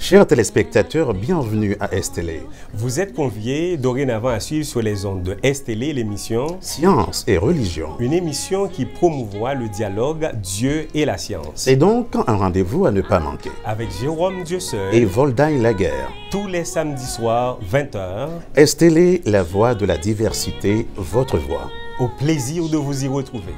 Chers téléspectateurs, bienvenue à STL. Vous êtes conviés dorénavant à suivre sur les ondes de STL l'émission Science et religion. Une émission qui promouvoit le dialogue Dieu et la science. C'est donc un rendez-vous à ne pas manquer. Avec Jérôme Dieuseul et Voldaï Laguerre. Tous les samedis soirs, 20h. STL, la voix de la diversité, votre voix. Au plaisir de vous y retrouver.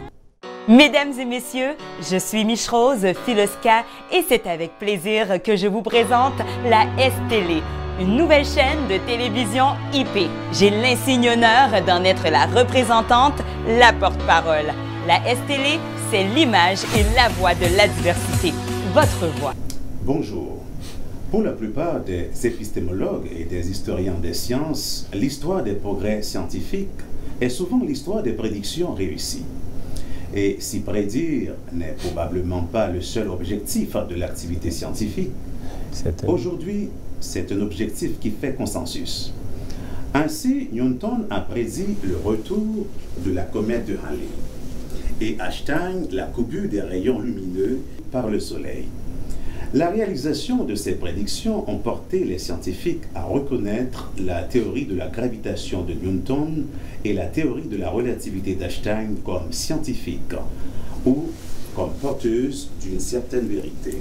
Mesdames et messieurs, je suis Miche-Rose Filoska et c'est avec plaisir que je vous présente la STL, une nouvelle chaîne de télévision IP. J'ai l'insigne honneur d'en être la représentante, la porte-parole. La STL, c'est l'image et la voix de la diversité, votre voix. Bonjour. Pour la plupart des épistémologues et des historiens des sciences, l'histoire des progrès scientifiques est souvent l'histoire des prédictions réussies. Et si prédire n'est probablement pas le seul objectif de l'activité scientifique, aujourd'hui, c'est un objectif qui fait consensus. Ainsi, Newton a prédit le retour de la comète de Halley et Einstein la coupure des rayons lumineux par le Soleil. La réalisation de ces prédictions ont porté les scientifiques à reconnaître la théorie de la gravitation de Newton et la théorie de la relativité d'Einstein comme scientifiques ou comme porteuses d'une certaine vérité.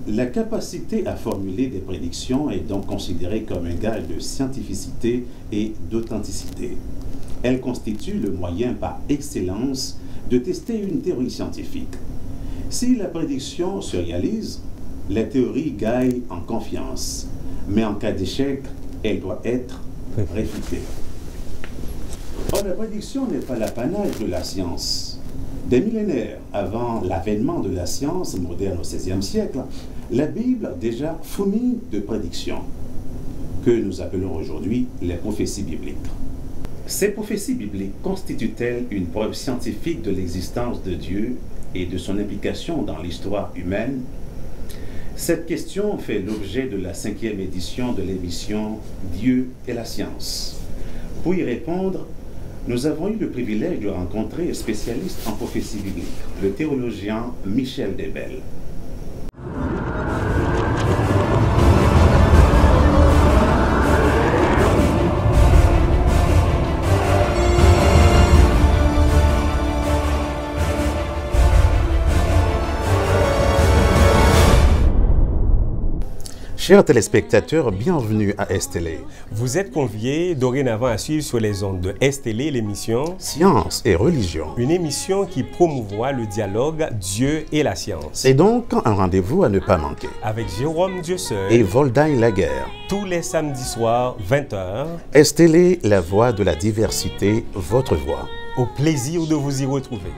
La capacité à formuler des prédictions est donc considérée comme un gage de scientificité et d'authenticité. Elle constitue le moyen par excellence de tester une théorie scientifique. Si la prédiction se réalise, la théorie gagne en confiance, mais en cas d'échec, elle doit être réfutée. Or, la prédiction n'est pas l'apanage de la science. Des millénaires avant l'avènement de la science moderne au XVIe siècle, la Bible déjà fourmille de prédictions, que nous appelons aujourd'hui les prophéties bibliques. Ces prophéties bibliques constituent-elles une preuve scientifique de l'existence de Dieu et de son implication dans l'histoire humaine? Cette question fait l'objet de la 5e édition de l'émission Dieu et la science. Pour y répondre, nous avons eu le privilège de rencontrer un spécialiste en prophétie biblique, le théologien Michel Desbelles. Chers téléspectateurs, bienvenue à STL. Vous êtes conviés dorénavant à suivre sur les ondes de STL l'émission Science et religion. Une émission qui promouvoit le dialogue Dieu et la science. C'est donc un rendez-vous à ne pas manquer. Avec Jérôme Dieuseul et Voldaï Laguerre. Tous les samedis soirs, 20h. STL, la voix de la diversité, votre voix. Au plaisir de vous y retrouver.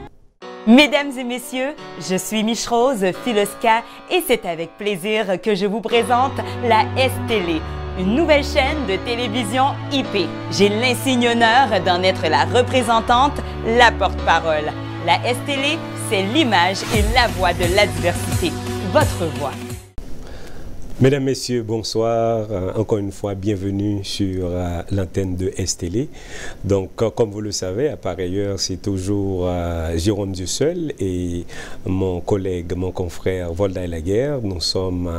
Mesdames et messieurs, je suis Miche-Rose Filoska et c'est avec plaisir que je vous présente la STL, une nouvelle chaîne de télévision IP. J'ai l'insigne honneur d'en être la représentante, la porte-parole. La STL, c'est l'image et la voix de la diversité, votre voix. Mesdames, Messieurs, bonsoir. Encore une fois, bienvenue sur l'antenne de STL. Donc, comme vous le savez, par ailleurs, c'est toujours Jérôme Dieuseul et mon collègue, mon confrère Voldaï Laguerre. Nous sommes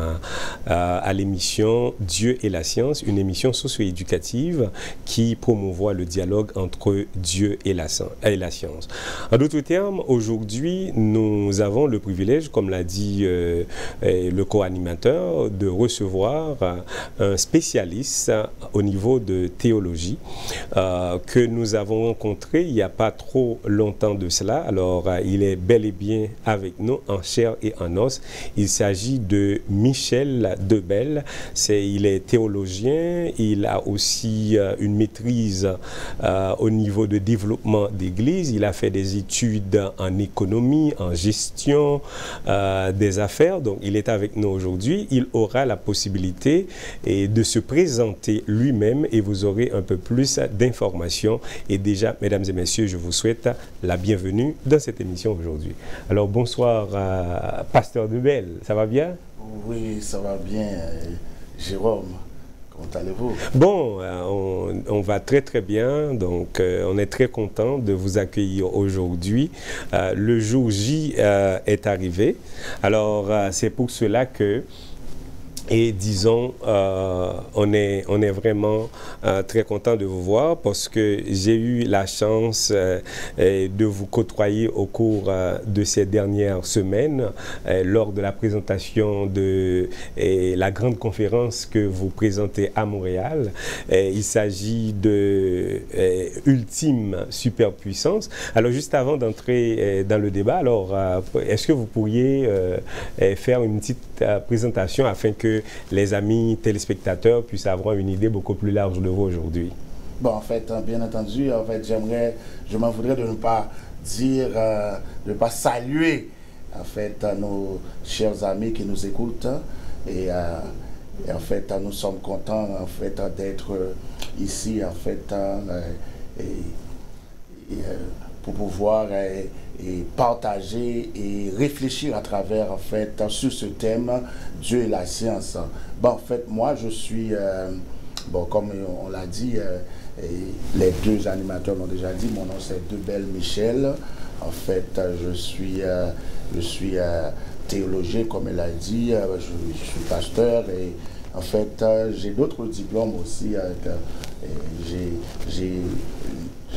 à l'émission Dieu et la science, une émission socio-éducative qui promouvoit le dialogue entre Dieu et la science. En d'autres termes, aujourd'hui, nous avons le privilège, comme l'a dit le co-animateur, de recevoir un spécialiste au niveau de théologie que nous avons rencontré il n'y a pas trop longtemps de cela. Alors, il est bel et bien avec nous en chair et en os. Il s'agit de Michel Desbelles. Il est théologien, il a aussi une maîtrise au niveau de développement d'église. Il a fait des études en économie, en gestion des affaires. Donc, il est avec nous aujourd'hui. Il aura la possibilité de se présenter lui-même et vous aurez un peu plus d'informations. Et déjà, mesdames et messieurs, je vous souhaite la bienvenue dans cette émission aujourd'hui. Alors, bonsoir, Pasteur Desbelles. Ça va bien? Oui, ça va bien, Jérôme. Comment allez-vous? Bon, on va très très bien, donc on est très content de vous accueillir aujourd'hui. Le jour J est arrivé, alors c'est pour cela que Et disons, on est vraiment très content de vous voir parce que j'ai eu la chance de vous côtoyer au cours de ces dernières semaines lors de la présentation de la grande conférence que vous présentez à Montréal. Il s'agit de Ultime Superpuissance. Alors, juste avant d'entrer dans le débat, alors, est-ce que vous pourriez faire une petite présentation afin que les amis téléspectateurs puissent avoir une idée beaucoup plus large de vous aujourd'hui? Bon, en fait, bien entendu, en fait, je m'en voudrais de ne pas dire, de ne pas saluer, en fait, nos chers amis qui nous écoutent. Et en fait, nous sommes contents, en fait, d'être ici, en fait, pour pouvoir partager et réfléchir à travers, en fait, sur ce thème, Dieu et la science. Bon, en fait, moi, je suis, bon, comme on l'a dit, les deux animateurs l'ont déjà dit, mon nom c'est Debel Michel. En fait, je suis théologien, comme elle a dit, je suis pasteur et en fait, j'ai d'autres diplômes aussi. J'ai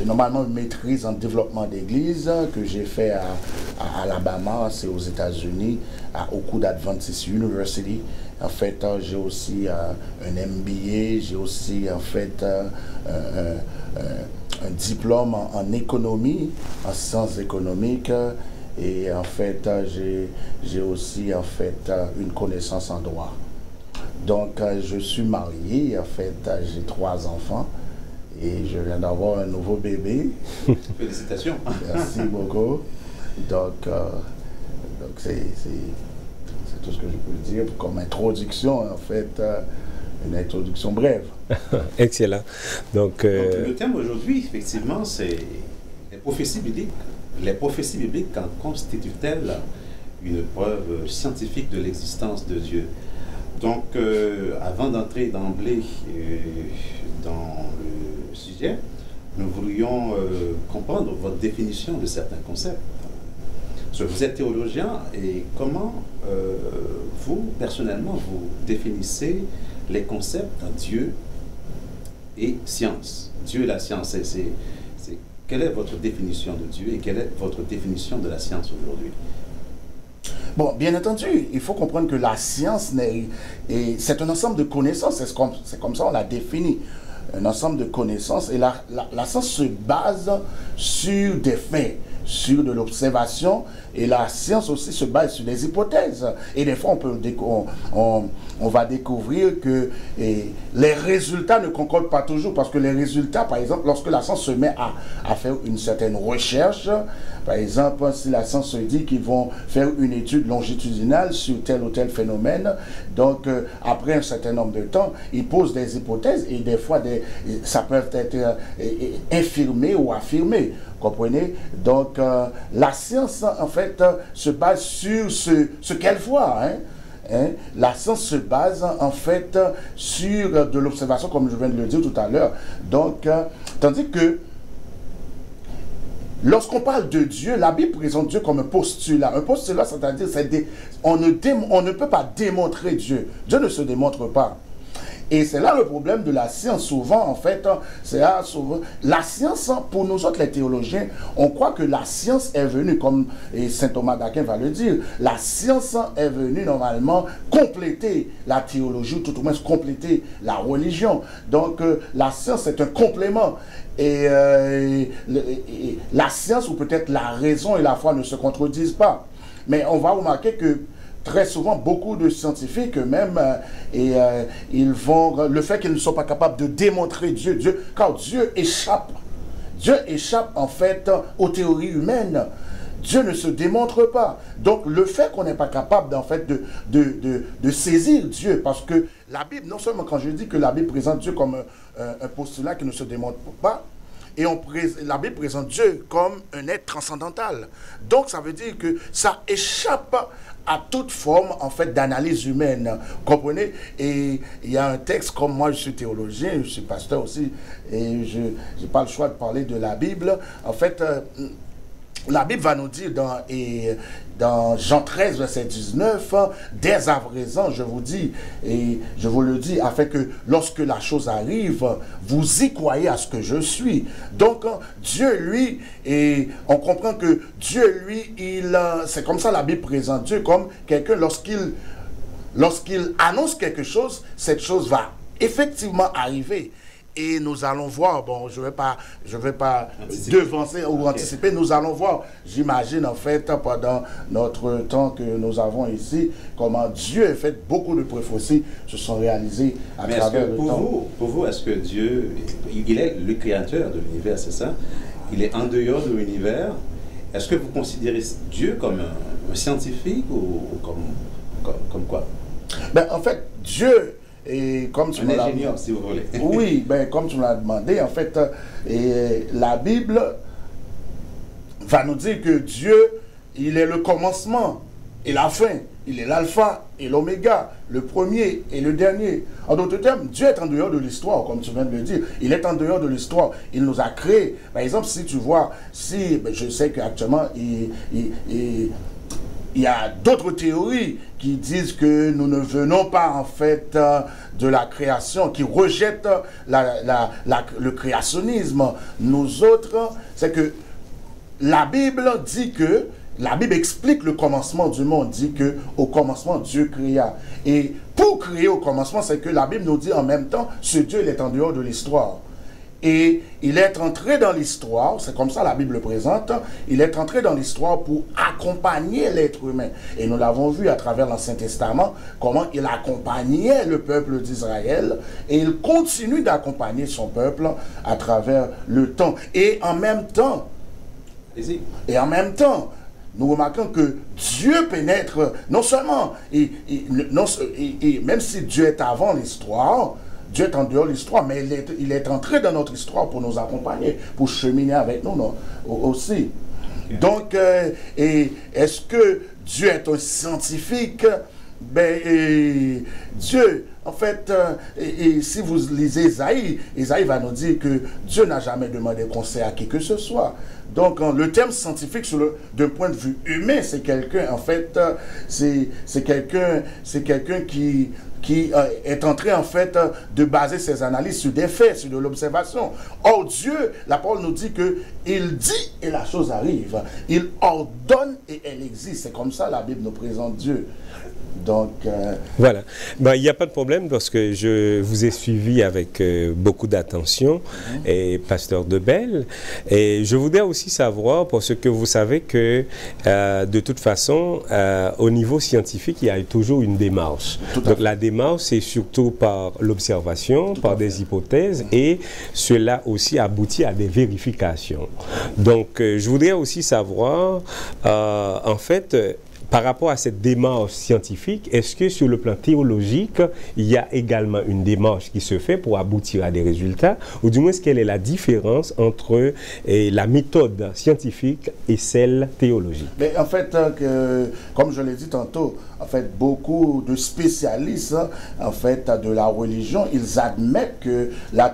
normalement une maîtrise en développement d'église que j'ai fait à Alabama, c'est aux États-Unis, à Oakwood Adventist University. En fait, j'ai aussi un MBA, j'ai aussi en fait un diplôme en économie, en sciences économiques. Et en fait, j'ai aussi en fait une connaissance en droit. Donc, je suis marié, en fait, j'ai 3 enfants. Et je viens d'avoir un nouveau bébé. Félicitations. Merci beaucoup. Donc c'est tout ce que je peux dire comme introduction, en fait, une introduction brève. Excellent. Donc, le thème aujourd'hui, effectivement, c'est les prophéties bibliques. Les prophéties bibliques en constituent-elles une preuve scientifique de l'existence de Dieu? Donc, avant d'entrer d'emblée dans le sujet, nous voudrions comprendre votre définition de certains concepts. Vous êtes théologien et comment vous, personnellement, vous définissez les concepts Dieu et science? Dieu et la science, quelle est votre définition de Dieu et quelle est votre définition de la science aujourd'hui? Bon, bien entendu, il faut comprendre que la science, c'est un ensemble de connaissances, c'est comme ça on l'a défini, un ensemble de connaissances, et la science se base sur des faits, sur de l'observation, et la science aussi se base sur des hypothèses. Et des fois, on va découvrir que les résultats ne concordent pas toujours, parce que les résultats, par exemple, lorsque la science se met à faire une certaine recherche, par exemple, si la science se dit qu'ils vont faire une étude longitudinale sur tel ou tel phénomène, donc après un certain nombre de temps, ils posent des hypothèses, et des fois, ça peut être infirmé ou affirmé. Comprenez? Donc, la science, en fait, se base sur ce qu'elle voit. La science se base, en fait, sur de l'observation, comme je viens de le dire tout à l'heure. Donc, tandis que, lorsqu'on parle de Dieu, la Bible présente Dieu comme un postulat. Un postulat, c'est-à-dire, on ne peut pas démontrer Dieu. Dieu ne se démontre pas. Et c'est là le problème de la science. Souvent, en fait, la science, pour nous autres, les théologiens, on croit que la science est venue, comme saint Thomas d'Aquin va le dire, la science est venue normalement compléter la théologie, ou tout au moins compléter la religion. Donc, la science est un complément. Et la science, ou peut-être la raison et la foi ne se contredisent pas. Mais on va remarquer que très souvent, beaucoup de scientifiques même, le fait qu'ils ne sont pas capables de démontrer Dieu, car Dieu échappe en fait aux théories humaines. Dieu ne se démontre pas. Donc le fait qu'on n'est pas capable en fait de saisir Dieu, parce que la Bible, non seulement quand je dis que la Bible présente Dieu comme un postulat qui ne se démontre pas, et la Bible présente Dieu comme un être transcendantal. Donc ça veut dire que ça échappe à toute forme, en fait, d'analyse humaine. Comprenez? Et il y a un texte, comme moi, je suis théologien, je suis pasteur aussi, et je n'ai pas le choix de parler de la Bible. En fait, la Bible va nous dire dans Jean 13, verset 19, dès à présent, je vous dis, et je vous le dis, afin que lorsque la chose arrive, vous y croyez à ce que je suis. Donc, Dieu, lui, et on comprend que Dieu, lui, c'est comme ça la Bible présente Dieu comme quelqu'un, lorsqu'il annonce quelque chose, cette chose va effectivement arriver. Et nous allons voir, bon, je vais pas devancer ou anticiper, nous allons voir, j'imagine en fait, pendant notre temps que nous avons ici, comment Dieu a fait beaucoup de prophéties se sont réalisées à travers le temps. Pour vous, est-ce que Dieu, il est le créateur de l'univers, c'est ça? Il est en dehors de l'univers. Est-ce que vous considérez Dieu comme un scientifique ou comme quoi? Ben, en fait, Dieu... Et comme tu un ingénieur, si vous voulez. Oui, ben, comme tu me l'as demandé, en fait, la Bible va nous dire que Dieu, il est le commencement et la fin. Il est l'alpha et l'oméga, le premier et le dernier. En d'autres termes, Dieu est en dehors de l'histoire, comme tu viens de le dire. Il est en dehors de l'histoire. Il nous a créés. Par exemple, si tu vois, je sais qu'actuellement, il y a d'autres théories qui disent que nous ne venons pas en fait de la création, qui rejettent le créationnisme. Nous autres, c'est que la Bible dit que, la Bible explique le commencement du monde, dit que au commencement Dieu créa. Et pour créer au commencement, c'est que la Bible nous dit en même temps, ce Dieu il est en dehors de l'histoire. Et il est entré dans l'histoire, c'est comme ça la Bible le présente, il est entré dans l'histoire pour accompagner l'être humain. Et nous l'avons vu à travers l'Ancien Testament, comment il accompagnait le peuple d'Israël, et il continue d'accompagner son peuple à travers le temps. Et en même temps, nous remarquons que Dieu pénètre, non seulement, même si Dieu est avant l'histoire, Dieu est en dehors de l'histoire, mais il est entré dans notre histoire pour nous accompagner, pour cheminer avec nous aussi. Okay. Donc, est-ce que Dieu est un scientifique? Dieu, en fait, si vous lisez Isaïe va nous dire que Dieu n'a jamais demandé conseil à qui que ce soit. Donc, le terme scientifique, d'un point de vue humain, c'est quelqu'un, en fait, c'est quelqu'un qui est en train, en fait, de baser ses analyses sur des faits, sur de l'observation. Or, Dieu, la parole nous dit qu'il dit et la chose arrive. Il ordonne et elle existe. C'est comme ça la Bible nous présente Dieu. Donc, voilà. Il n'y a pas de problème parce que je vous ai suivi avec beaucoup d'attention, et Pasteur Debelle. Et je voudrais aussi savoir, parce que vous savez que de toute façon, au niveau scientifique, il y a toujours une démarche. Donc la démarche, c'est surtout par l'observation, par des hypothèses, et cela aussi aboutit à des vérifications. Donc je voudrais aussi savoir, en fait, par rapport à cette démarche scientifique, est-ce que sur le plan théologique, il y a également une démarche qui se fait pour aboutir à des résultats, ou du moins quelle est la différence entre la méthode scientifique et celle théologique? Mais en fait, comme je l'ai dit tantôt, en fait, beaucoup de spécialistes en fait, de la religion, ils admettent que la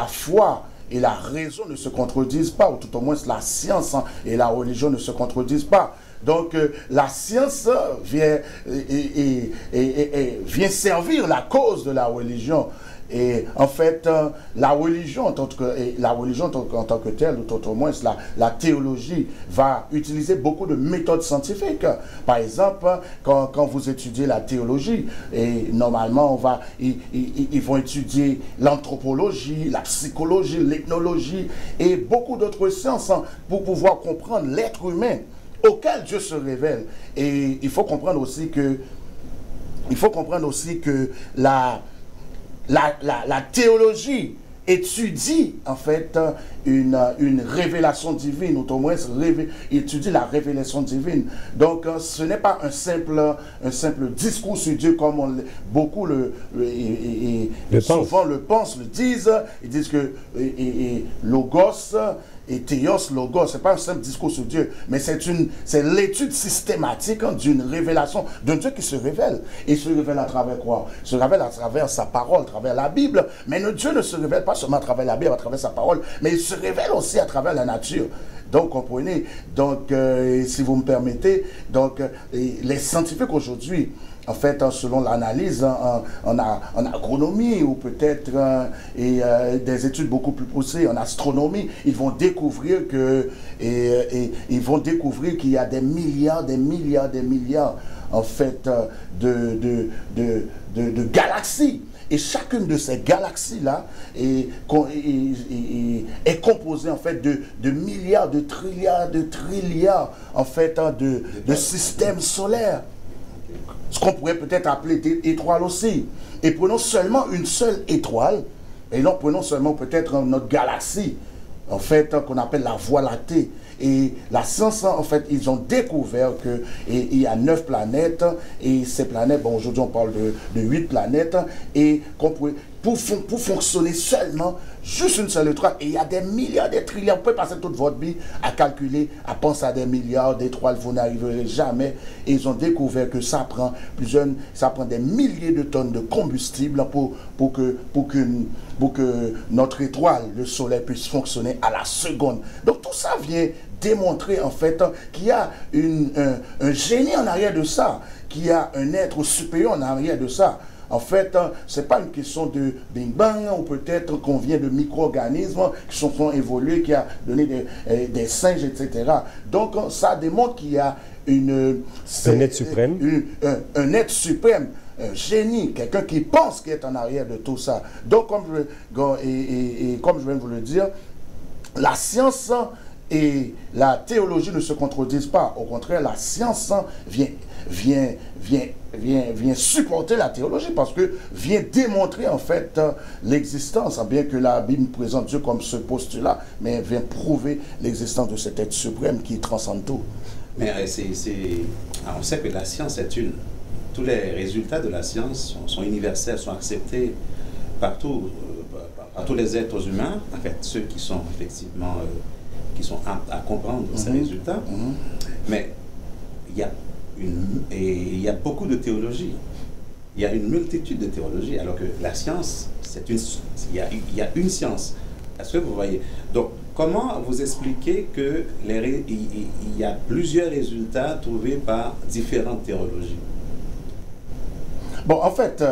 foi et la raison ne se contredisent pas, ou tout au moins la science et la religion ne se contredisent pas. Donc, la science vient servir la cause de la religion. Et en fait, la religion en tant que telle, ou tout au moins la théologie, va utiliser beaucoup de méthodes scientifiques. Par exemple, quand vous étudiez la théologie, et normalement, ils vont étudier l'anthropologie, la psychologie, l'ethnologie et beaucoup d'autres sciences pour pouvoir comprendre l'être humain auquel Dieu se révèle. Et il faut comprendre aussi que la théologie étudie en fait une révélation divine, ou au moins étudie la révélation divine. Donc ce n'est pas un simple discours sur Dieu comme beaucoup souvent le pensent, le disent. Ils disent que Logos et théos, logos, c'est pas un simple discours sur Dieu, mais c'est l'étude systématique d'une révélation d'un Dieu qui se révèle. Et il se révèle à travers quoi? Il se révèle à travers sa parole, à travers la Bible. Mais Dieu ne se révèle pas seulement à travers la Bible, à travers sa parole, mais il se révèle aussi à travers la nature. Donc, comprenez, donc, si vous me permettez, donc, les scientifiques aujourd'hui, en fait, selon l'analyse en agronomie ou peut-être des études beaucoup plus poussées en astronomie, ils vont découvrir ils vont découvrir qu'il y a des milliards en fait de galaxies. Et chacune de ces galaxies-là est composée en fait de milliards, de trilliards en fait de systèmes solaires. Ce qu'on pourrait peut-être appeler des étoiles aussi. Et prenons seulement une seule étoile, et non prenons seulement peut-être notre galaxie, en fait, qu'on appelle la Voie lactée. Et la science, en fait, ils ont découvert qu'il y a 9 planètes, et ces planètes, bon, aujourd'hui on parle de 8 planètes, et pour fonctionner seulement, juste une seule étoile, et il y a des milliards, des trilliards, vous pouvez passer toute votre vie à calculer, à penser à des milliards d'étoiles, vous n'arriverez jamais. Et ils ont découvert que ça prend des milliers de tonnes de combustible pour que notre étoile, le soleil, puisse fonctionner à la seconde. Donc tout ça vient démontrer en fait qu'il y a un génie en arrière de ça, qu'il y a un être supérieur en arrière de ça. En fait, ce n'est pas une question de Big Bang, ou peut-être qu'on vient de micro-organismes qui se sont évolués, qui a donné des singes, etc. Donc, ça démontre qu'il y a un être suprême. Un être suprême, un génie, quelqu'un qui pense qu'il est en arrière de tout ça. Donc, comme je viens de vous le dire, la science et la théologie ne se contredisent pas. Au contraire, la science vient supporter la théologie parce que vient démontrer en fait l'existence, bien que la Bible présente Dieu comme ce postulat, mais vient prouver l'existence de cet être suprême qui transcende tout. Mais on sait que la science est une. Tous les résultats de la science sont universels, sont acceptés partout, par tous les êtres humains, en fait, ceux qui sont effectivement qui sont aptes à comprendre ces résultats. Mais il y a beaucoup de théologie. Il y a une multitude de théologies, alors que la science, il y a une science. Est-ce que vous voyez? Donc, comment vous expliquez que il y a plusieurs résultats trouvés par différentes théologies? Bon, en fait,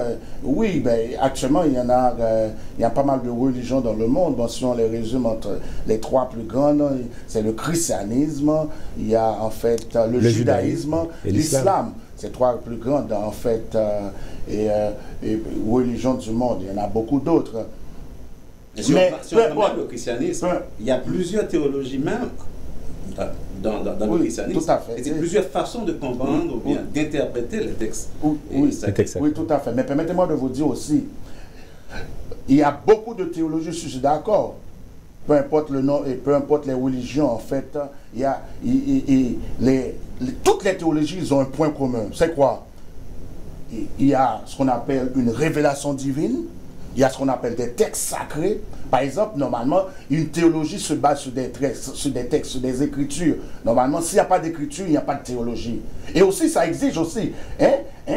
oui, actuellement, il y a pas mal de religions dans le monde. Bon, si on les résume entre les 3 plus grandes, c'est le christianisme, il y a en fait le judaïsme et l'islam. C'est 3 plus grandes, en fait, religions du monde. Il y en a beaucoup d'autres. Si on regarde le christianisme, il y a plusieurs théologies même dans le christianisme. Tout à fait. Il y a plusieurs façons de comprendre ou bien d'interpréter les textes. Oui, tout à fait. Mais permettez-moi de vous dire aussi, il y a beaucoup de théologies, je suis d'accord. Peu importe le nom et peu importe les religions, en fait, toutes les théologies, ils ont un point commun. C'est quoi? Il y a ce qu'on appelle une révélation divine. Il y a ce qu'on appelle des textes sacrés. Par exemple, normalement, une théologie se base sur des textes, sur des écritures. Normalement, s'il n'y a pas d'écriture, il n'y a pas de théologie. Et aussi, ça exige aussi,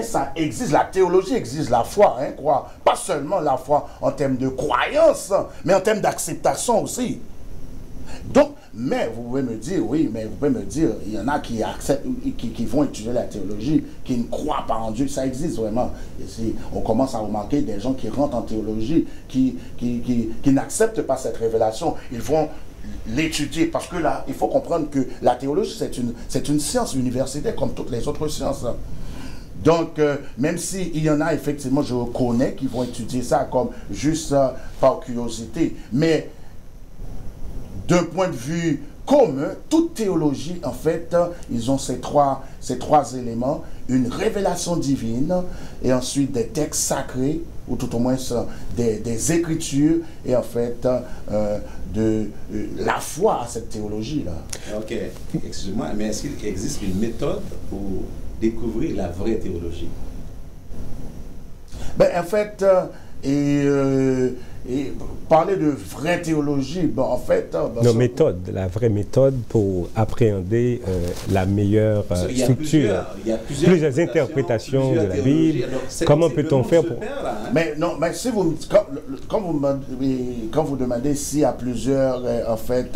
ça exige, la théologie exige la foi, quoi. Pas seulement la foi en termes de croyance, mais en termes d'acceptation aussi. Donc, mais vous pouvez me dire, oui, mais vous pouvez me dire, il y en a qui acceptent, qui vont étudier la théologie, qui ne croient pas en Dieu, ça existe vraiment. Et si on commence à remarquer des gens qui rentrent en théologie, qui n'acceptent pas cette révélation, ils vont l'étudier, parce que là, il faut comprendre que la théologie, c'est une science universitaire comme toutes les autres sciences. Donc, même s'il y en a, effectivement, je connais, qui vont étudier ça comme juste par curiosité, mais d'un point de vue commun, toute théologie, en fait, ils ont ces trois éléments, une révélation divine, et ensuite des textes sacrés, ou tout au moins des écritures, et en fait, la foi à cette théologie-là. Ok, excusez-moi, mais est-ce qu'il existe une méthode pour découvrir la vraie théologie? Ben, en fait, Et parler de vraie théologie, bon, en fait... non, méthode, la vraie méthode pour appréhender la meilleure structure. Il y a plusieurs interprétations de la Bible. Comment peut-on faire pour... Mais non, mais si vous, quand vous demandez s'il y a plusieurs, en fait,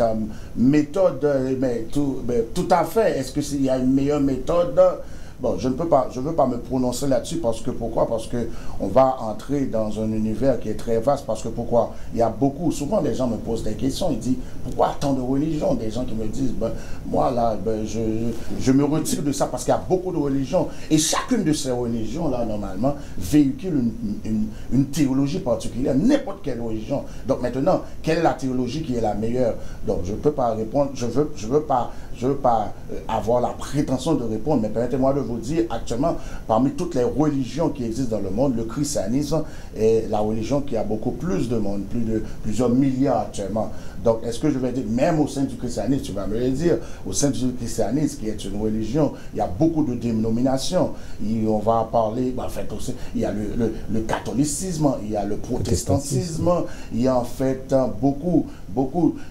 méthodes, mais tout à fait, est-ce qu'il y a une meilleure méthode? Bon, je ne veux pas me prononcer là-dessus parce que pourquoi? Parce que on va entrer dans un univers qui est très vaste. Parce que pourquoi? Il y a beaucoup, souvent les gens me posent des questions, ils disent pourquoi tant de religions? Des gens qui me disent moi là, je me retire de ça parce qu'il y a beaucoup de religions et chacune de ces religions là normalement véhicule une théologie particulière, n'importe quelle religion. Donc maintenant, quelle est la théologie qui est la meilleure? Donc je ne peux pas répondre, je veux pas avoir la prétention de répondre, mais permettez-moi de vous dire, actuellement, parmi toutes les religions qui existent dans le monde, le christianisme est la religion qui a beaucoup plus de monde, plusieurs milliards actuellement. Donc, est-ce que je vais dire, même au sein du christianisme, tu vas me le dire, au sein du christianisme, qui est une religion, il y a beaucoup de dénominations. On va parler, en fait, aussi, il y a le catholicisme, il y a le protestantisme, il y a en fait beaucoup.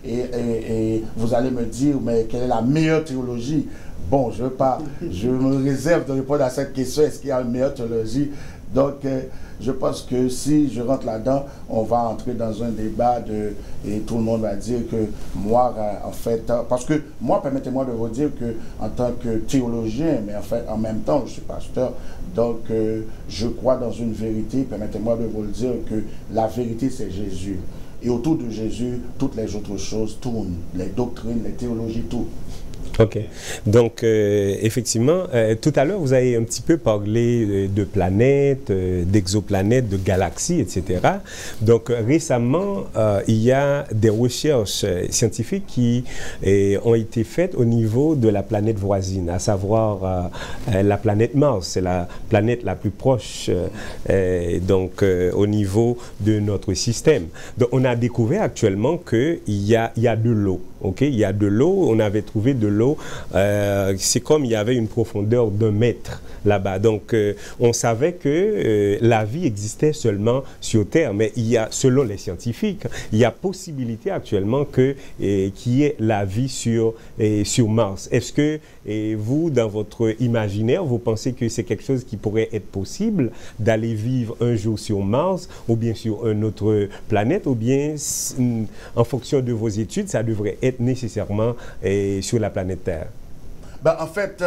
Et vous allez me dire, mais quelle est la meilleure théologie? Bon, je me réserve de répondre à cette question, est-ce qu'il y a une meilleure théologie? Donc, je pense que si je rentre là-dedans, on va entrer dans un débat et tout le monde va dire que moi, en fait, parce que moi, permettez-moi de vous dire que en tant que théologien, mais en fait, en même temps, je suis pasteur, donc je crois dans une vérité, permettez-moi de vous le dire, que la vérité, c'est Jésus. Et autour de Jésus, toutes les autres choses tournent, les doctrines, les théologies, tout. Ok. Donc, effectivement, tout à l'heure, vous avez un petit peu parlé de planètes, d'exoplanètes, de galaxies, etc. Donc, récemment, il y a des recherches scientifiques qui ont été faites au niveau de la planète voisine, à savoir la planète Mars. C'est la planète la plus proche, donc, au niveau de notre système. Donc, on a découvert actuellement qu'il y a de l'eau. Okay? Il y a de l'eau, on avait trouvé de l'eau, c'est comme il y avait une profondeur d'1 mètre là-bas. Donc, on savait que la vie existait seulement sur Terre, mais il y a, selon les scientifiques, il y a possibilité actuellement qu'il y ait la vie sur Mars. Est-ce que vous, dans votre imaginaire, vous pensez que c'est quelque chose qui pourrait être possible d'aller vivre un jour sur Mars ou bien sur une autre planète, ou bien en fonction de vos études, ça devrait être nécessairement sur la planète Terre? Ben, en fait,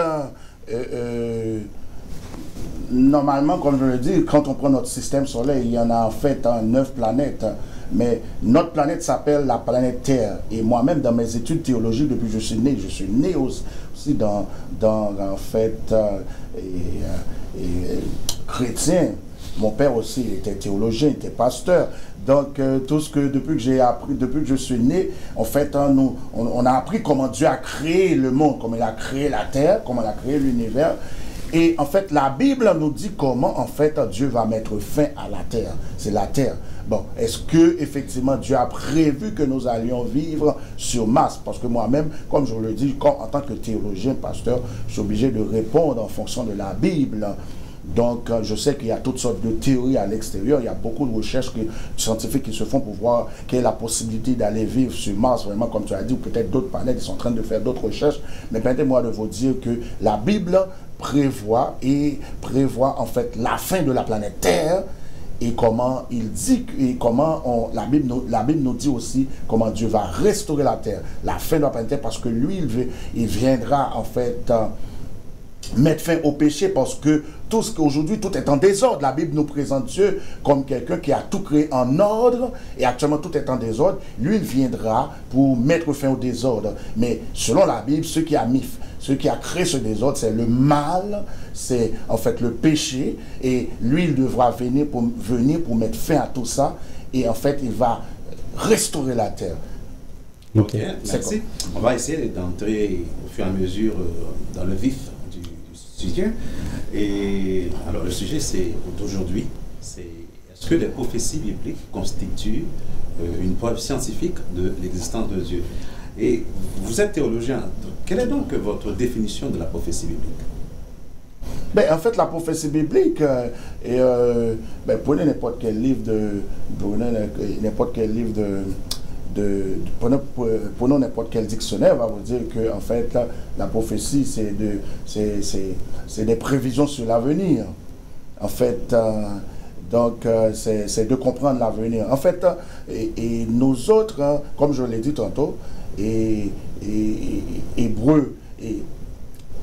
normalement, comme je le dis, quand on prend notre système solaire, il y en a en fait 9 planètes. Mais notre planète s'appelle la planète Terre. Et moi-même, dans mes études théologiques, depuis que je suis né aussi dans en fait, chrétien. Mon père aussi était théologien, était pasteur. Donc, tout ce que, depuis que j'ai appris, depuis que je suis né, en fait, on a appris comment Dieu a créé le monde, comment il a créé la terre, comment il a créé l'univers. Et en fait, la Bible nous dit comment, en fait, Dieu va mettre fin à la terre. C'est la terre. Bon, est-ce que effectivement Dieu a prévu que nous allions vivre sur Mars? Parce que moi-même, comme je vous le dis, en tant que théologien, pasteur, je suis obligé de répondre en fonction de la Bible. Donc, je sais qu'il y a toutes sortes de théories à l'extérieur. Il y a beaucoup de recherches scientifiques qui se font pour voir quelle est la possibilité d'aller vivre sur Mars, vraiment, comme tu as dit, ou peut-être d'autres planètes. Ils sont en train de faire d'autres recherches. Mais permettez-moi de vous dire que la Bible prévoit en fait la fin de la planète Terre. Et comment il dit, et comment la Bible nous dit aussi comment Dieu va restaurer la terre, la fin de la planète Terre, parce que lui, il viendra en fait mettre fin au péché, parce que aujourd'hui tout est en désordre. La Bible nous présente Dieu comme quelqu'un qui a tout créé en ordre, et actuellement tout est en désordre. Lui, il viendra pour mettre fin au désordre. Mais selon la Bible, ce qui a créé ce désordre, c'est le mal, c'est en fait le péché, et lui, il devra venir pour mettre fin à tout ça, et en fait, il va restaurer la terre. Ok, merci. On va essayer d'entrer au fur et à mesure dans le vif du sujet. Et alors, le sujet, c'est d'aujourd'hui, est-ce que les prophéties bibliques constituent une preuve scientifique de l'existence de Dieu? Et vous êtes théologien, quelle est donc votre définition de la prophétie biblique? Ben, en fait, la prophétie biblique, prenez n'importe quel livre prenons n'importe quel dictionnaire, va vous dire que en fait la prophétie c'est des prévisions sur l'avenir. En fait, c'est de comprendre l'avenir. En fait, et nous autres, comme je l'ai dit tantôt, Hébreux,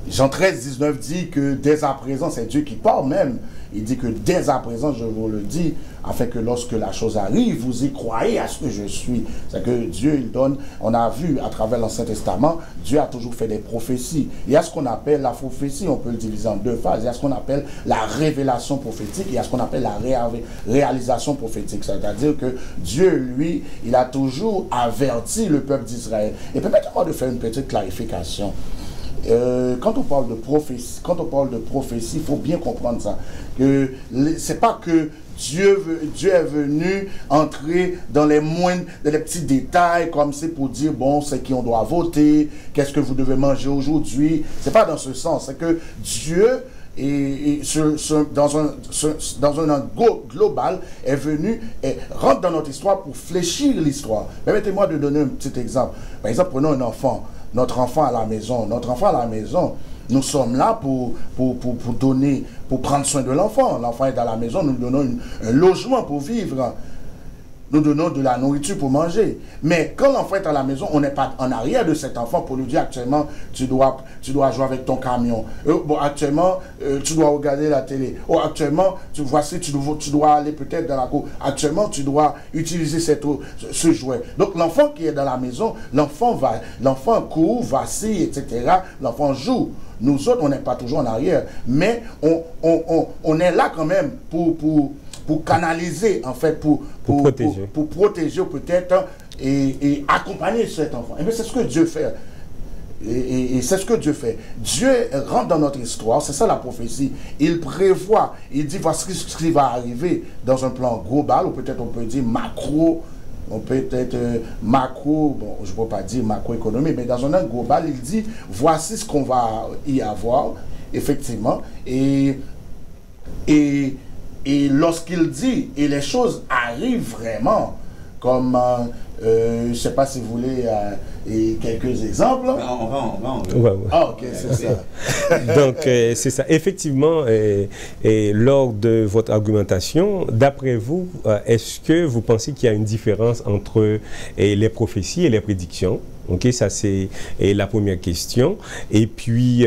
Jean 13, 19 dit que dès à présent, c'est Dieu qui parle même. Il dit que dès à présent, je vous le dis, afin que lorsque la chose arrive, vous y croyez à ce que je suis. C'est que Dieu, il donne, on a vu à travers l'Ancien Testament, Dieu a toujours fait des prophéties. Il y a ce qu'on appelle la prophétie, on peut le diviser en deux phases. Il y a ce qu'on appelle la révélation prophétique, et il y a ce qu'on appelle la réalisation prophétique. C'est-à-dire que Dieu, lui, il a toujours averti le peuple d'Israël. Et permettez-moi de faire une petite clarification. Quand on parle de prophétie, il faut bien comprendre ça. Que c'est pas que Dieu est venu entrer dans les petits détails, comme c'est pour dire, bon, c'est qui on doit voter, qu'est-ce que vous devez manger aujourd'hui. C'est pas dans ce sens. C'est que Dieu, dans un angle global, est venu et rentre dans notre histoire pour fléchir l'histoire. Permettez-moi de donner un petit exemple. Par exemple, prenons un enfant. Notre enfant à la maison, nous sommes là pour prendre soin de l'enfant. L'enfant est à la maison, nous donnons un logement pour vivre. Nous donnons de la nourriture pour manger. Mais quand l'enfant est à la maison, on n'est pas en arrière de cet enfant pour lui dire actuellement, tu dois jouer avec ton camion. Actuellement, tu dois regarder la télé. Actuellement, tu dois aller peut-être dans la cour. Actuellement, tu dois utiliser ce jouet. Donc l'enfant qui est dans la maison, l'enfant court, vacille, etc. L'enfant joue. Nous autres, on n'est pas toujours en arrière. Mais on est là quand même pour canaliser, en fait, pour protéger peut-être et accompagner cet enfant. Et bien, c'est ce que Dieu fait. Et c'est ce que Dieu fait. Dieu rentre dans notre histoire, c'est ça la prophétie. Il prévoit, il dit voici ce qui va arriver dans un plan global, ou peut-être on peut dire macro, bon, je ne peux pas dire macroéconomie, mais dans un angle global, il dit voici ce qu'on va y avoir, effectivement. Et lorsqu'il dit, et les choses arrivent vraiment, comme, je ne sais pas si vous voulez quelques exemples. On va. Ouais. Ah, ok, c'est ça. Donc, c'est ça. Effectivement, lors de votre argumentation, d'après vous, est-ce que vous pensez qu'il y a une différence entre les prophéties et les prédictions? Ok, ça c'est la première question. Et puis,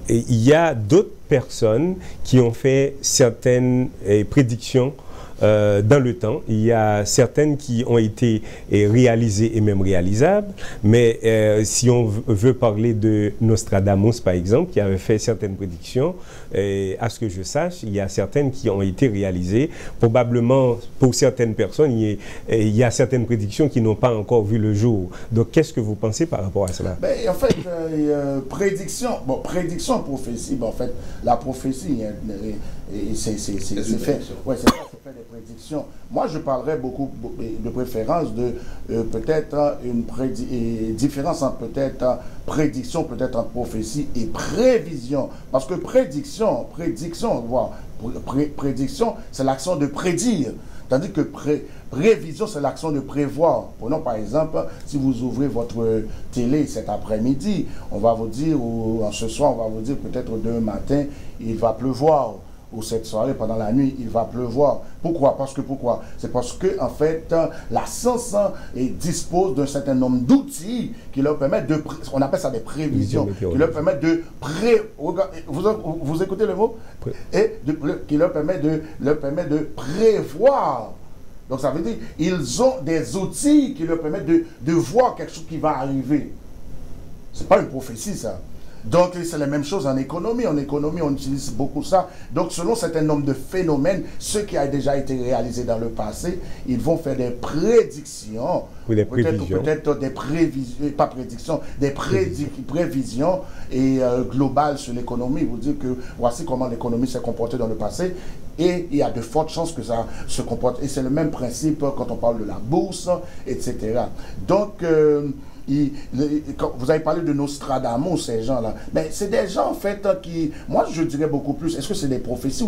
il y a d'autres personnes qui ont fait certaines prédictions dans le temps. Il y a certaines qui ont été réalisées et même réalisables, mais si on veut parler de Nostradamus, par exemple, qui avait fait certaines prédictions, à ce que je sache, il y a certaines qui ont été réalisées. Probablement, pour certaines personnes, il y a certaines prédictions qui n'ont pas encore vu le jour. Donc, qu'est-ce que vous pensez par rapport à cela? Ben, en fait, prédiction, prophétie, en fait, la prophétie, c'est fait. Ouais, c'est ça, c'est fait des prédictions. Moi, je parlerais beaucoup de préférence de peut-être une différence entre peut-être prédiction, peut-être entre prophétie et prévision. Parce que prédiction, c'est l'action de prédire. Tandis que prévision, c'est l'action de prévoir. Prenons par exemple, si vous ouvrez votre télé cet après-midi, on va vous dire, ou ce soir, on va vous dire peut-être demain matin, il va pleuvoir. Ou cette soirée, pendant la nuit, il va pleuvoir. Pourquoi? C'est parce que, en fait, la science dispose d'un certain nombre d'outils qui leur permettent de... On appelle ça des prévisions. Qui leur permettent de... Vous écoutez le mot? Qui leur permet de prévoir. Donc, ça veut dire ils ont des outils qui leur permettent de voir quelque chose qui va arriver. Ce n'est pas une prophétie, ça. Donc, c'est la même chose en économie. En économie, on utilise beaucoup ça. Donc, selon un certain nombre de phénomènes, ce qui a déjà été réalisé dans le passé, ils vont faire des prédictions. Oui, des prévisions. Peut-être des prévisions, pas prédictions, des prévisions globales sur l'économie. Vous dire que voici comment l'économie s'est comportée dans le passé. Et il y a de fortes chances que ça se comporte. Et c'est le même principe quand on parle de la bourse, etc. Donc, vous avez parlé de Nostradamus, ces gens-là. Mais c'est des gens, en fait, qui... Moi, je dirais beaucoup plus. Est-ce que c'est des prophéties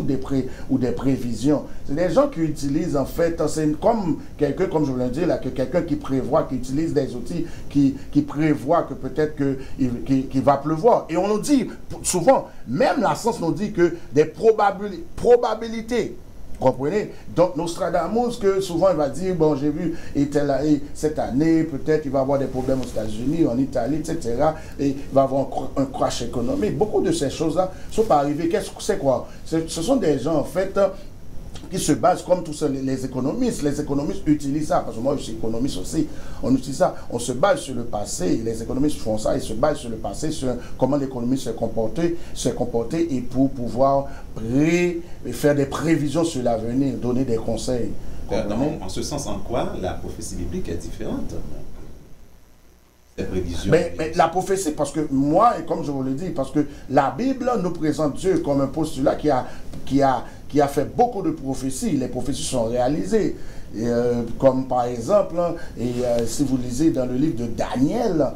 ou des prévisions? C'est des gens qui utilisent, en fait... C'est comme quelqu'un, comme je vous l'ai dit, là, que quelqu'un qui prévoit, qui utilise des outils, qui prévoit que peut-être qu'il va pleuvoir. Et on nous dit, souvent, même la science nous dit que des probabilités. Comprenez? Donc Nostradamus, que souvent il va dire, bon, j'ai vu, cette année, peut-être il va avoir des problèmes aux États-Unis, en Italie, etc. Et il va avoir un crash économique. Beaucoup de ces choses-là ne sont pas arrivées. Qu'est-ce que c'est quoi? Ce sont des gens, en fait, qui se basent comme tous les économistes. Les économistes utilisent ça, parce que moi je suis économiste aussi, on utilise ça, on se base sur le passé, les économistes font ça, ils se basent sur le passé, sur comment l'économie s'est comportée, et pour pouvoir faire des prévisions sur l'avenir, donner des conseils. En ce sens, en quoi la prophétie biblique est différente? Des prévisions. Mais la prophétie, parce que moi, et comme je vous l'ai dit, parce que la Bible nous présente Dieu comme un postulat qui a fait beaucoup de prophéties. Les prophéties sont réalisées. Comme par exemple, si vous lisez dans le livre de Daniel,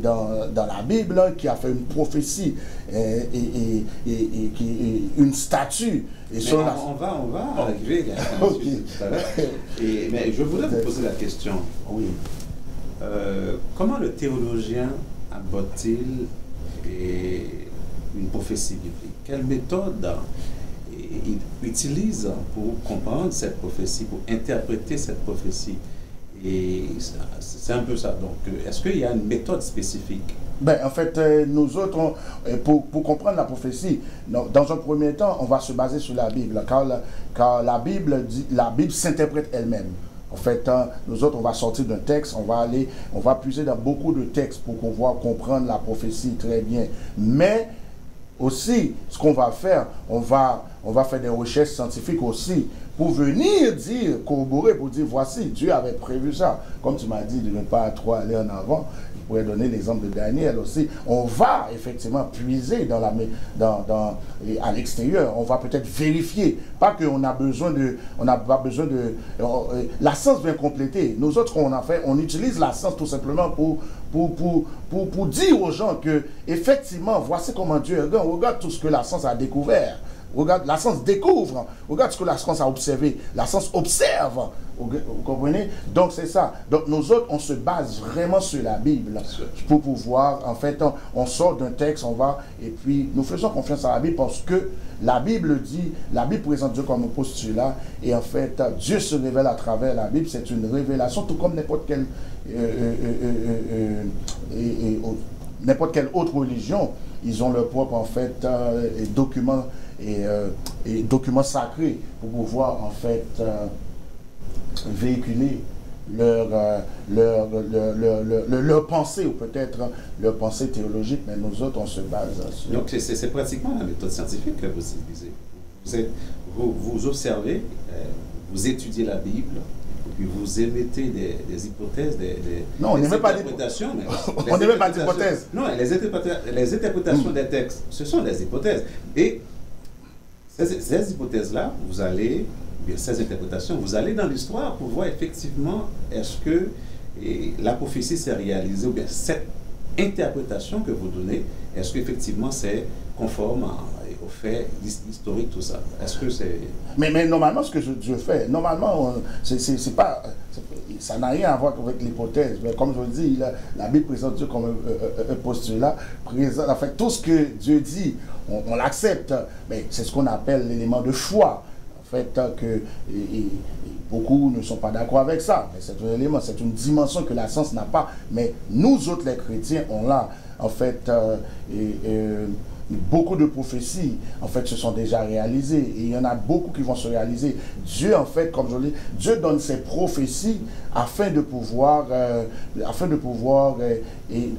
dans la Bible, qui a fait une prophétie, une statue. On va arriver tout à l'heure. Mais je voudrais vous poser la question. Oui. Comment le théologien aborde-t-il une prophétie biblique? Quelle méthode il utilise pour comprendre cette prophétie, pour interpréter cette prophétie? Et c'est un peu ça. Donc, est-ce qu'il y a une méthode spécifique? Ben, en fait, nous autres, pour comprendre la prophétie, dans un premier temps, on va se baser sur la Bible, car la Bible s'interprète elle-même. En fait, nous autres, on va sortir d'un texte, on va puiser dans beaucoup de textes pour pouvoir comprendre la prophétie très bien. Mais aussi, ce qu'on va faire, on va faire des recherches scientifiques aussi pour venir corroborer, pour dire, voici, Dieu avait prévu ça. Comme tu m'as dit de ne pas trop aller en avant, je pourrais donner l'exemple de Daniel aussi. On va effectivement puiser à l'extérieur. On va peut-être vérifier. Pas qu'on n'a pas besoin de... la science vient compléter. Nous autres, qu'on a fait, on utilise la science tout simplement pour dire aux gens que, effectivement, voici comment Dieu regarde tout ce que la science a découvert. Regarde, la science découvre. Regarde ce que la science a observé. La science observe. Vous comprenez? Donc c'est ça. Donc nous autres, on se base vraiment sur la Bible pour pouvoir, en fait, on sort d'un texte, on va, et puis nous faisons confiance à la Bible parce que la Bible présente Dieu comme un postulat, et en fait, Dieu se révèle à travers la Bible. C'est une révélation, tout comme n'importe quelle autre religion. Ils ont leur propre, en fait, documents et documents sacrés pour pouvoir, en fait, véhiculer leur pensée, ou peut-être leur pensée théologique, mais nous autres, on se base sur... Donc, c'est pratiquement la méthode scientifique que vous utilisez. Vous observez, vous étudiez la Bible, puis vous émettez des hypothèses, non, on n'émet pas d'interprétation. On n'émet pas d'hypothèses. Non, les interprétations des textes, ce sont des hypothèses. Et ces hypothèses-là, ces interprétations, vous allez dans l'histoire pour voir effectivement est-ce que la prophétie s'est réalisée, ou bien cette interprétation que vous donnez, est-ce qu'effectivement c'est conforme aux faits historiques, tout ça? Est-ce que c'est... Mais normalement, ce que je fais, normalement, c'est pas... Ça n'a rien à voir avec l'hypothèse. Mais comme je vous dis, la Bible présente Dieu comme un postulat. En fait, tout ce que Dieu dit, on l'accepte. Mais c'est ce qu'on appelle l'élément de foi. En fait, beaucoup ne sont pas d'accord avec ça. Mais c'est un élément, c'est une dimension que la science n'a pas. Mais nous autres, les chrétiens, on l'a. En fait, beaucoup de prophéties, en fait, se sont déjà réalisées. Et il y en a beaucoup qui vont se réaliser. Dieu, en fait, comme je le dis, Dieu donne ses prophéties afin de pouvoir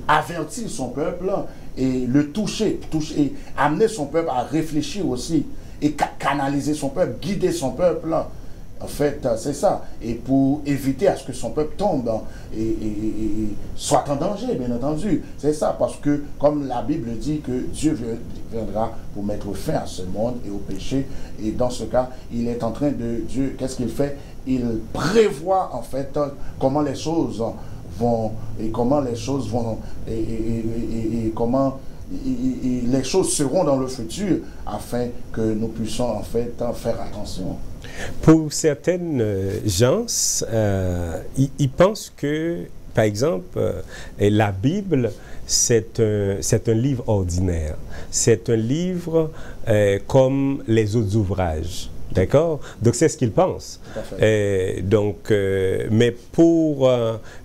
avertir son peuple et le toucher, et amener son peuple à réfléchir aussi, et canaliser son peuple, guider son peuple. En fait, c'est ça. Et pour éviter à ce que son peuple tombe et soit en danger, bien entendu. C'est ça, parce que, comme la Bible dit que Dieu viendra pour mettre fin à ce monde et au péché. Et dans ce cas, il est en train de... Dieu, qu'est-ce qu'il fait? Il prévoit, en fait, comment les choses vont, et comment les choses vont, et comment les choses seront dans le futur, afin que nous puissions en fait faire attention. Pour certaines gens, ils pensent que, par exemple, la Bible, c'est un livre ordinaire. C'est un livre comme les autres ouvrages. D'accord? Donc, c'est ce qu'ils pensent. Mais pour,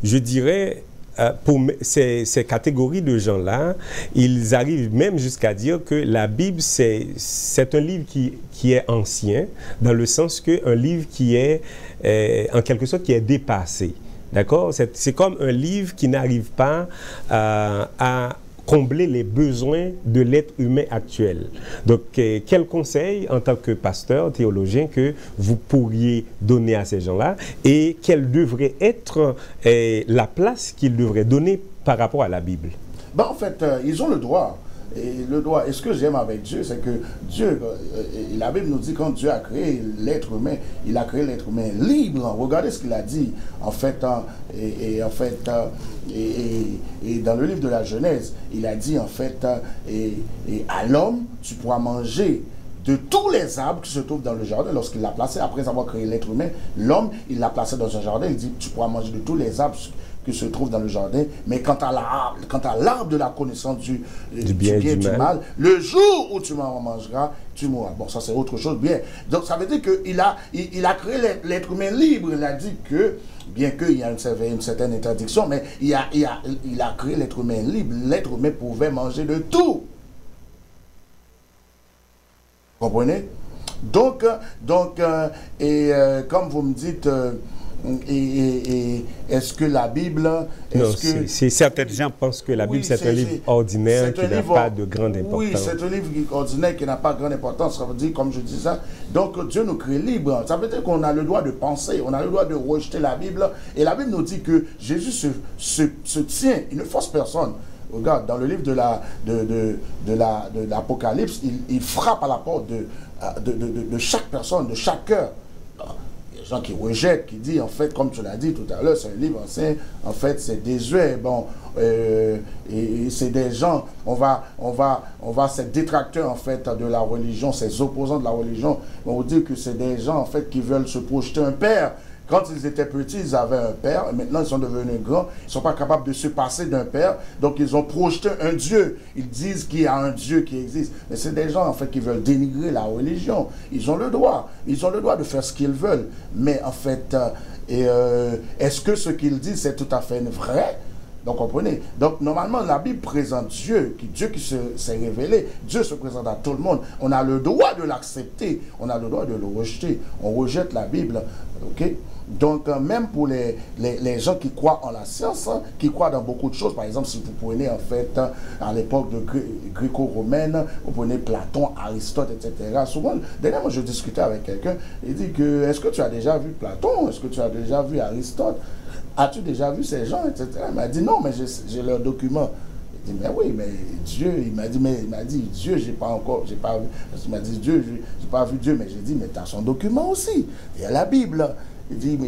je dirais, pour ces catégories de gens-là, ils arrivent même jusqu'à dire que la Bible, c'est un livre qui est ancien, dans le sens qu'un livre qui est, en quelque sorte, qui est dépassé. D'accord? C'est comme un livre qui n'arrive pas à combler les besoins de l'être humain actuel. Donc, quel conseil en tant que pasteur, théologien, que vous pourriez donner à ces gens-là et quelle devrait être la place qu'ils devraient donner par rapport à la Bible? Ben, en fait, ils ont le droit. Et le droit, et ce que j'aime avec Dieu, c'est que Dieu, la Bible nous dit quand Dieu a créé l'être humain, il a créé l'être humain libre. Regardez ce qu'il a dit, en fait, et dans le livre de la Genèse, il a dit, en fait, et à l'homme, tu pourras manger de tous les arbres qui se trouvent dans le jardin. Lorsqu'il l'a placé, après avoir créé l'être humain, l'homme, il l'a placé dans un jardin, il dit, tu pourras manger de tous les arbres qui se trouve dans le jardin, mais quant à l'arbre de la connaissance du bien et du mal, le jour où tu m'en mangeras, tu mourras. Bon, ça c'est autre chose, bien. Donc ça veut dire qu'il a créé l'être humain libre. Il a dit que, bien qu'il y a une certaine interdiction, mais il a créé l'être humain libre. L'être humain pouvait manger de tout. Vous comprenez? Donc comme vous me dites... est-ce que la Bible... certains gens pensent que la Bible, c'est un livre ordinaire qui n'a pas de grande importance. Oui, c'est un livre ordinaire qui n'a pas de grande importance. Ça veut dire, comme je dis ça, donc Dieu nous crée libre. Ça veut dire qu'on a le droit de penser, on a le droit de rejeter la Bible. Et la Bible nous dit que Jésus se tient, il ne force personne. Regarde, dans le livre de l'Apocalypse, il frappe à la porte de chaque personne, de chaque cœur. Gens qui rejettent, qui disent, en fait, comme tu l'as dit tout à l'heure, c'est un livre ancien, en fait, c'est désuet, bon, et c'est des gens, on va ces détracteurs, en fait, de la religion, ces opposants de la religion, on vous dit que c'est des gens, en fait, qui veulent se projeter un père. Quand ils étaient petits, ils avaient un père. Maintenant, ils sont devenus grands. Ils ne sont pas capables de se passer d'un père. Donc, ils ont projeté un Dieu. Ils disent qu'il y a un Dieu qui existe. Mais c'est des gens, en fait, qui veulent dénigrer la religion. Ils ont le droit. Ils ont le droit de faire ce qu'ils veulent. Mais, en fait, est-ce que ce qu'ils disent, c'est tout à fait vrai? Donc, comprenez. Donc, normalement, la Bible présente Dieu qui s'est révélé. Dieu se présente à tout le monde. On a le droit de l'accepter. On a le droit de le rejeter. On rejette la Bible. OK? Donc, même pour les gens qui croient en la science, hein, qui croient dans beaucoup de choses, par exemple, si vous prenez, en fait, à l'époque de gréco-romaine, vous prenez Platon, Aristote, etc. Souvent, dernièrement, je discutais avec quelqu'un, il dit que, est-ce que tu as déjà vu Platon? Est-ce que tu as déjà vu Aristote? As-tu déjà vu ces gens, etc. Il m'a dit, non, mais j'ai leurs documents. Il dit, mais oui, mais Dieu, il m'a dit, Dieu, j'ai pas vu. Il m'a dit, Dieu, j'ai pas vu Dieu, mais j'ai dit, mais tu as son document aussi. Il y a la Bible. Il dit, mais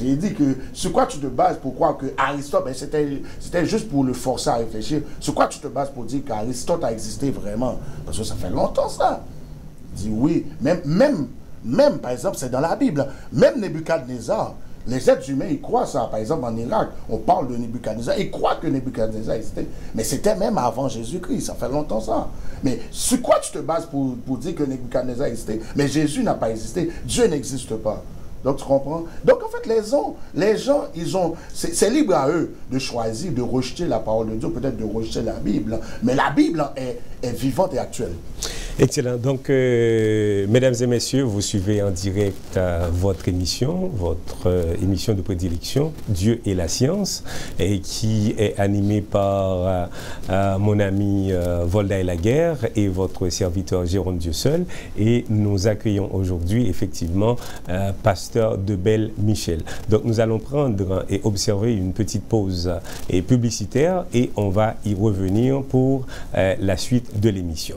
j'ai dit que sur quoi tu te bases pour croire que Aristote, ben c'était juste pour le forcer à réfléchir. Sur quoi tu te bases pour dire qu'Aristote a existé vraiment? Parce que ça fait longtemps ça. Il dit oui, même par exemple, c'est dans la Bible. Même Nebuchadnezzar, les êtres humains, ils croient ça. Par exemple, en Irak, on parle de Nebuchadnezzar. Ils croient que Nebuchadnezzar existait. Mais c'était même avant Jésus-Christ. Ça fait longtemps ça. Mais sur quoi tu te bases pour dire que Nebuchadnezzar existait? Mais Jésus n'a pas existé. Dieu n'existe pas. Donc, tu comprends? Donc, en fait, les gens, c'est libre à eux de choisir, de rejeter la parole de Dieu, peut-être de rejeter la Bible. Mais la Bible est vivante et actuelle. Excellent. Donc, mesdames et messieurs, vous suivez en direct votre émission de prédilection, Dieu et la science, et qui est animée par mon ami Volda Laguerre et votre serviteur Jérôme Dieu seul. Et nous accueillons aujourd'hui, effectivement, pasteur Debel Michel. Donc, nous allons prendre et observer une petite pause publicitaire et on va y revenir pour la suite de l'émission.